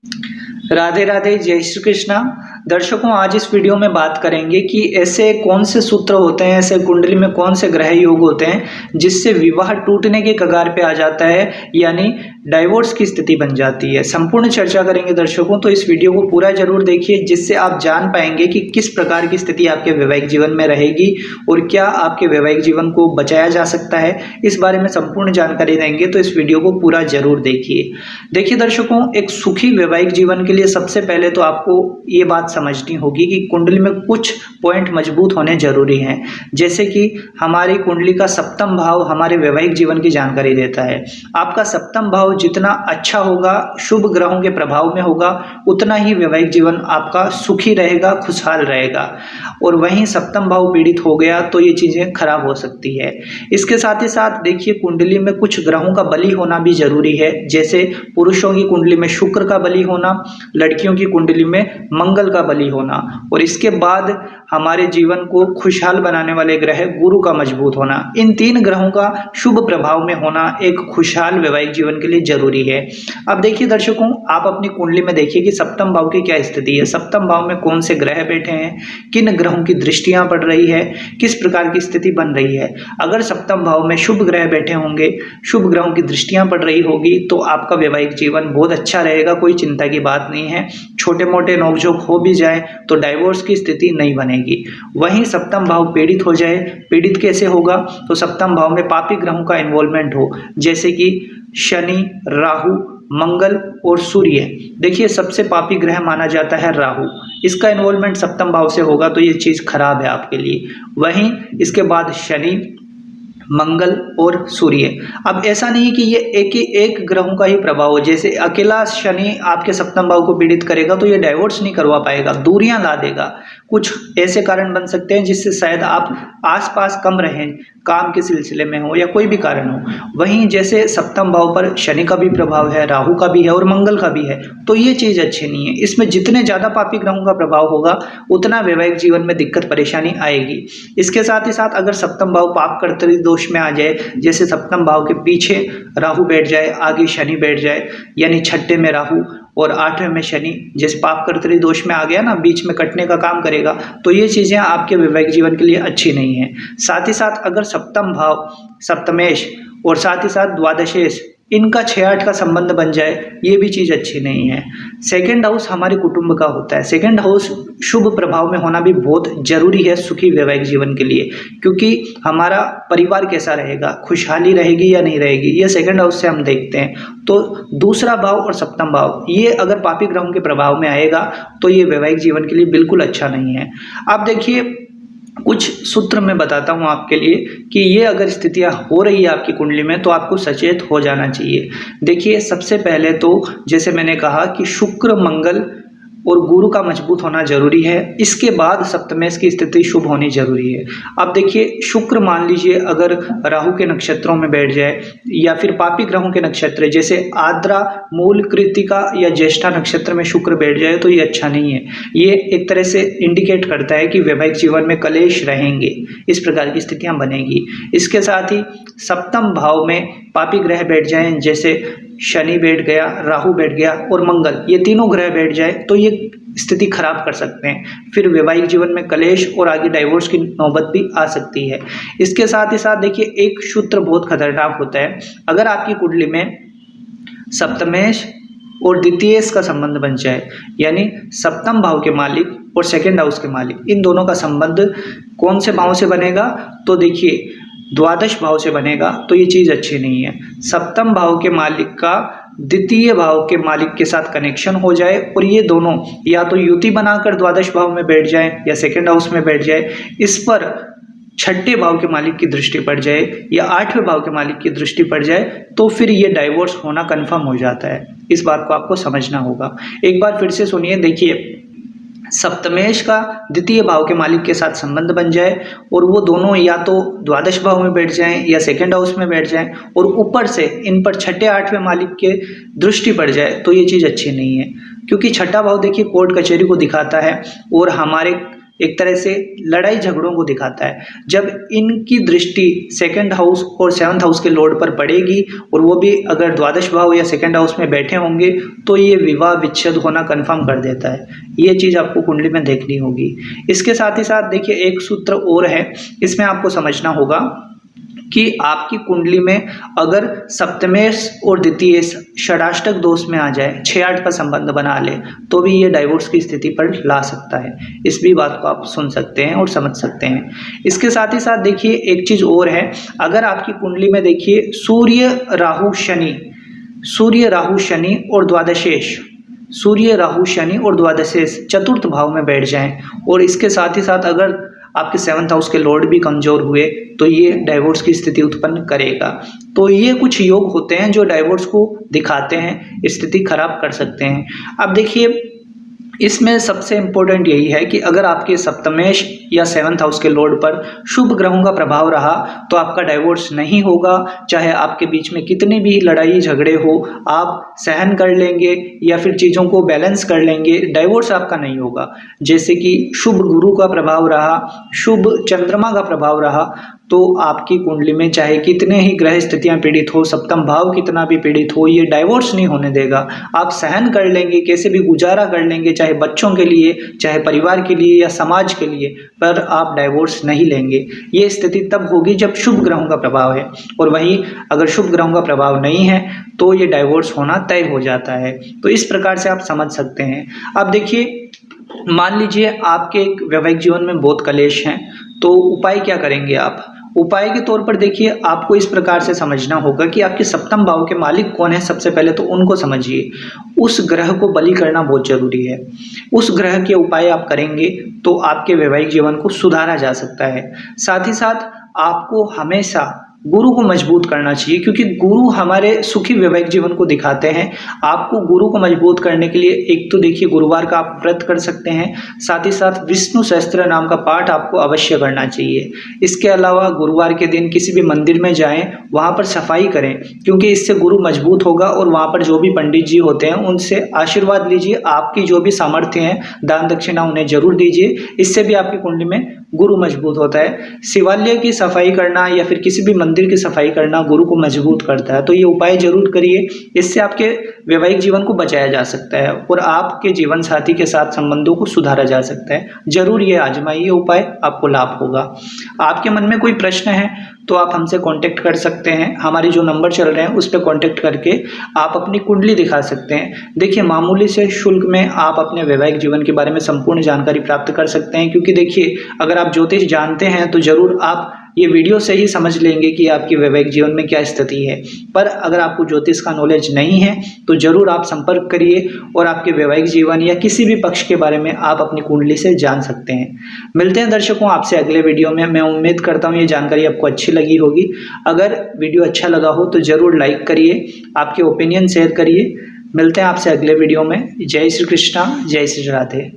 राधे राधे, जय श्री कृष्णा। दर्शकों, आज इस वीडियो में बात करेंगे कि ऐसे कौन से सूत्र होते हैं, ऐसे कुंडली में कौन से ग्रह योग होते हैं जिससे विवाह टूटने के कगार पे आ जाता है, यानी डाइवोर्स की स्थिति बन जाती है। संपूर्ण चर्चा करेंगे दर्शकों, तो इस वीडियो को पूरा जरूर देखिए, जिससे आप जान पाएंगे कि किस प्रकार की स्थिति आपके वैवाहिक जीवन में रहेगी और क्या आपके वैवाहिक जीवन को बचाया जा सकता है। इस बारे में संपूर्ण जानकारी देंगे, तो इस वीडियो को पूरा जरूर देखिए। देखिए दर्शकों, एक सुखी वैवाहिक जीवन के लिए सबसे पहले तो आपको ये बात समझनी होगी कि कुंडली में कुछ पॉइंट मजबूत होने जरूरी हैं। जैसे कि हमारी कुंडली का सप्तम भाव हमारे वैवाहिक जीवन की जानकारी देता है। आपका सप्तम भाव जितना अच्छा होगा, शुभ ग्रहों के प्रभाव में होगा, उतना ही वैवाहिक जीवन आपका सुखी रहेगा, खुशहाल रहेगा। और वहीं सप्तम भाव पीड़ित हो गया तो ये चीजें खराब हो सकती है। इसके साथ ही साथ देखिए, कुंडली में कुछ ग्रहों का बली होना भी जरूरी है। जैसे पुरुषों की कुंडली में शुक्र का बली होना, लड़कियों की कुंडली में मंगल का बली होना, और इसके बाद हमारे जीवन को खुशहाल बनाने वाले ग्रह गुरु का मजबूत होना। इन तीन ग्रहों का शुभ प्रभाव में होना एक खुशहाल वैवाहिक जीवन के लिए जरूरी है। अब देखिए दर्शकों, आप अपनी कुंडली में देखिए कि सप्तम भाव की क्या स्थिति है, सप्तम भाव में कौन से ग्रह बैठे हैं, किन ग्रहों की दृष्टियां पड़ रही है, किस प्रकार की स्थिति बन रही है। अगर सप्तम भाव में शुभ ग्रह बैठे होंगे, शुभ ग्रहों की दृष्टियां पड़ रही होगी, तो आपका वैवाहिक जीवन बहुत अच्छा रहेगा, कोई चिंता की बात नहीं है। छोटे मोटे नोकझोंक हो भी जाए तो डाइवोर्स की स्थिति नहीं बनेगी। वहीं सप्तम भाव पीड़ित हो जाए, पीड़ित कैसे होगा, तो सप्तम भाव में पापी ग्रहों का इन्वॉल्वमेंट हो, जैसे कि शनि, राहु, मंगल और सूर्य। देखिए, सबसे पापी ग्रह माना जाता है राहु। इसका इन्वॉल्वमेंट सप्तम भाव से होगा तो ये चीज खराब है आपके लिए। वहीं इसके बाद शनि, मंगल और सूर्य। अब ऐसा नहीं कि ये एक ग्रहों का ही प्रभाव हो। जैसे अकेला शनि आपके सप्तम भाव को पीड़ित करेगा तो ये डाइवोर्स नहीं करवा पाएगा, दूरियां ला देगा। कुछ ऐसे कारण बन सकते हैं जिससे शायद आप आसपास कम रहें, काम के सिलसिले में हो या कोई भी कारण हो। वहीं जैसे सप्तम भाव पर शनि का भी प्रभाव है, राहु का भी है और मंगल का भी है, तो ये चीज अच्छी नहीं है। इसमें जितने ज्यादा पापी ग्रहों का प्रभाव होगा उतना वैवाहिक जीवन में दिक्कत परेशानी आएगी। इसके साथ ही साथ अगर सप्तम भाव पाप कर्तरी दोष में आ जाए, जैसे सप्तम भाव के पीछे राहु बैठ जाए, आगे शनि बैठ जाए, यानी छठे में राहु और आठवें में शनि, जैसे पाप कर्तरी दोष में आ गया ना, बीच में कटने का काम करेगा, तो ये चीजें आपके वैवाहिक जीवन के लिए अच्छी नहीं है। साथ ही साथ अगर सप्तम भाव, सप्तमेश और साथ ही साथ द्वादशेश, इनका 6-8 का संबंध बन जाए, ये भी चीज अच्छी नहीं है। सेकंड हाउस हमारे कुटुंब का होता है। सेकंड हाउस शुभ प्रभाव में होना भी बहुत जरूरी है सुखी वैवाहिक जीवन के लिए, क्योंकि हमारा परिवार कैसा रहेगा, खुशहाली रहेगी या नहीं रहेगी, ये सेकंड हाउस से हम देखते हैं। तो दूसरा भाव और सप्तम भाव, ये अगर पापी ग्रहों के प्रभाव में आएगा तो ये वैवाहिक जीवन के लिए बिल्कुल अच्छा नहीं है। अब देखिए, कुछ सूत्र मैं बताता हूं आपके लिए कि ये अगर स्थितियां हो रही है आपकी कुंडली में तो आपको सचेत हो जाना चाहिए। देखिए, सबसे पहले तो जैसे मैंने कहा कि शुक्र, मंगल और गुरु का मजबूत होना जरूरी है। इसके बाद सप्तमेश की स्थिति शुभ होनी जरूरी है। अब देखिए, शुक्र मान लीजिए अगर राहु के नक्षत्रों में बैठ जाए या फिर पापी ग्रहों के नक्षत्र जैसे आद्रा, मूल, कृतिका या ज्येष्ठा नक्षत्र में शुक्र बैठ जाए तो ये अच्छा नहीं है। ये एक तरह से इंडिकेट करता है कि वैवाहिक जीवन में कलेश रहेंगे, इस प्रकार की स्थितियां बनेगी। इसके साथ ही सप्तम भाव में पापी ग्रह बैठ जाएं, जैसे शनि बैठ गया, राहु बैठ गया और मंगल, ये तीनों ग्रह बैठ जाए तो ये स्थिति खराब कर सकते हैं। फिर वैवाहिक जीवन में कलेश और आगे डाइवोर्स की नौबत भी आ सकती है। इसके साथ ही साथ देखिए, एक सूत्र बहुत खतरनाक होता है। अगर आपकी कुंडली में सप्तमेश और द्वितीयेश का संबंध बन जाए, यानी सप्तम भाव के मालिक और सेकंड हाउस के मालिक, इन दोनों का संबंध कौन से भाव से बनेगा, तो देखिए द्वादश भाव से बनेगा, तो ये चीज अच्छी नहीं है। सप्तम भाव के मालिक का द्वितीय भाव के मालिक के साथ कनेक्शन हो जाए और ये दोनों या तो युति बनाकर द्वादश भाव में बैठ जाए या सेकंड हाउस में बैठ जाए, इस पर छठे भाव के मालिक की दृष्टि पड़ जाए या आठवें भाव के मालिक की दृष्टि पड़ जाए, तो फिर ये डाइवोर्स होना कंफर्म हो जाता है। इस बात को आपको समझना होगा। एक बार फिर से सुनिए। देखिए, सप्तमेश का द्वितीय भाव के मालिक के साथ संबंध बन जाए और वो दोनों या तो द्वादश भाव में बैठ जाएं या सेकंड हाउस में बैठ जाएं और ऊपर से इन पर छठे आठवें मालिक के दृष्टि पड़ जाए, तो ये चीज अच्छी नहीं है। क्योंकि छठा भाव देखिए कोर्ट कचहरी को दिखाता है और हमारे एक तरह से लड़ाई झगड़ों को दिखाता है। जब इनकी दृष्टि सेकंड हाउस और सेवंथ हाउस के लॉर्ड पर पड़ेगी और वो भी अगर द्वादश भाव या सेकंड हाउस में बैठे होंगे तो ये विवाह विच्छेद होना कंफर्म कर देता है। ये चीज़ आपको कुंडली में देखनी होगी। इसके साथ ही साथ देखिए एक सूत्र और है, इसमें आपको समझना होगा कि आपकी कुंडली में अगर सप्तमेश और द्वितीय षडाष्टक दोष में आ जाए, 6-8 का संबंध बना ले, तो भी ये डाइवोर्स की स्थिति पर ला सकता है। इस भी बात को आप सुन सकते हैं और समझ सकते हैं। इसके साथ ही साथ देखिए एक चीज और है, अगर आपकी कुंडली में देखिए सूर्य राहु शनि और द्वादशेश, सूर्य राहु शनि और द्वादशेश चतुर्थ भाव में बैठ जाएं और इसके साथ ही साथ अगर आपके सेवंथ हाउस के लॉर्ड भी कमजोर हुए तो ये डाइवोर्स की स्थिति उत्पन्न करेगा। तो ये कुछ योग होते हैं जो डाइवोर्स को दिखाते हैं, स्थिति खराब कर सकते हैं। अब देखिए इसमें सबसे इम्पोर्टेंट यही है कि अगर आपके सप्तमेश या सेवंथ हाउस के लॉर्ड पर शुभ ग्रहों का प्रभाव रहा तो आपका डाइवोर्स नहीं होगा। चाहे आपके बीच में कितनी भी लड़ाई झगड़े हो, आप सहन कर लेंगे या फिर चीज़ों को बैलेंस कर लेंगे, डाइवोर्स आपका नहीं होगा। जैसे कि शुभ गुरु का प्रभाव रहा, शुभ चंद्रमा का प्रभाव रहा, तो आपकी कुंडली में चाहे कितने ही ग्रह स्थितियां पीड़ित हो, सप्तम भाव कितना भी पीड़ित हो, ये डाइवोर्स नहीं होने देगा। आप सहन कर लेंगे, कैसे भी गुजारा कर लेंगे, चाहे बच्चों के लिए, चाहे परिवार के लिए या समाज के लिए, पर आप डाइवोर्स नहीं लेंगे। ये स्थिति तब होगी जब शुभ ग्रहों का प्रभाव है, और वहीं अगर शुभ ग्रहों का प्रभाव नहीं है तो ये डाइवोर्स होना तय हो जाता है। तो इस प्रकार से आप समझ सकते हैं। अब देखिए मान लीजिए आपके वैवाहिक जीवन में बहुत कलेश हैं, तो उपाय क्या करेंगे आप? उपाय के तौर पर देखिए आपको इस प्रकार से समझना होगा कि आपके सप्तम भाव के मालिक कौन है। सबसे पहले तो उनको समझिए, उस ग्रह को बलि करना बहुत जरूरी है। उस ग्रह के उपाय आप करेंगे तो आपके वैवाहिक जीवन को सुधारा जा सकता है। साथ ही साथ आपको हमेशा गुरु को मजबूत करना चाहिए, क्योंकि गुरु हमारे सुखी वैवाहिक जीवन को दिखाते हैं। आपको गुरु को मजबूत करने के लिए एक तो देखिए गुरुवार का आप व्रत कर सकते हैं, साथ ही साथ विष्णु सहस्त्र नाम का पाठ आपको अवश्य करना चाहिए। इसके अलावा गुरुवार के दिन किसी भी मंदिर में जाएं, वहां पर सफाई करें, क्योंकि इससे गुरु मजबूत होगा और वहां पर जो भी पंडित जी होते हैं उनसे आशीर्वाद लीजिए। आपकी जो भी सामर्थ्य है दान दक्षिणा उन्हें जरूर दीजिए, इससे भी आपकी कुंडली में गुरु मजबूत होता है। शिवालय की सफाई करना या फिर किसी भी मंदिर की सफाई करना गुरु को मजबूत करता है। तो ये उपाय जरूर करिए, इससे आपके वैवाहिक जीवन को बचाया जा सकता है और आपके जीवन साथी के साथ संबंधों को सुधारा जा सकता है। जरूर ये आजमाइए उपाय, आपको लाभ होगा। आपके मन में कोई प्रश्न है तो आप हमसे कांटेक्ट कर सकते हैं। हमारे जो नंबर चल रहे हैं उस पर कांटेक्ट करके आप अपनी कुंडली दिखा सकते हैं। देखिए मामूली से शुल्क में आप अपने वैवाहिक जीवन के बारे में संपूर्ण जानकारी प्राप्त कर सकते हैं, क्योंकि देखिए अगर आप ज्योतिष जानते हैं तो जरूर आप ये वीडियो से ही समझ लेंगे कि आपकी वैवाहिक जीवन में क्या स्थिति है। पर अगर आपको ज्योतिष का नॉलेज नहीं है तो जरूर आप संपर्क करिए और आपके वैवाहिक जीवन या किसी भी पक्ष के बारे में आप अपनी कुंडली से जान सकते हैं। मिलते हैं दर्शकों आपसे अगले वीडियो में। मैं उम्मीद करता हूँ ये जानकारी आपको अच्छी लगी होगी। अगर वीडियो अच्छा लगा हो तो जरूर लाइक करिए, आपके ओपिनियन शेयर करिए। मिलते हैं आपसे अगले वीडियो में। जय श्री कृष्णा, जय श्री राधे।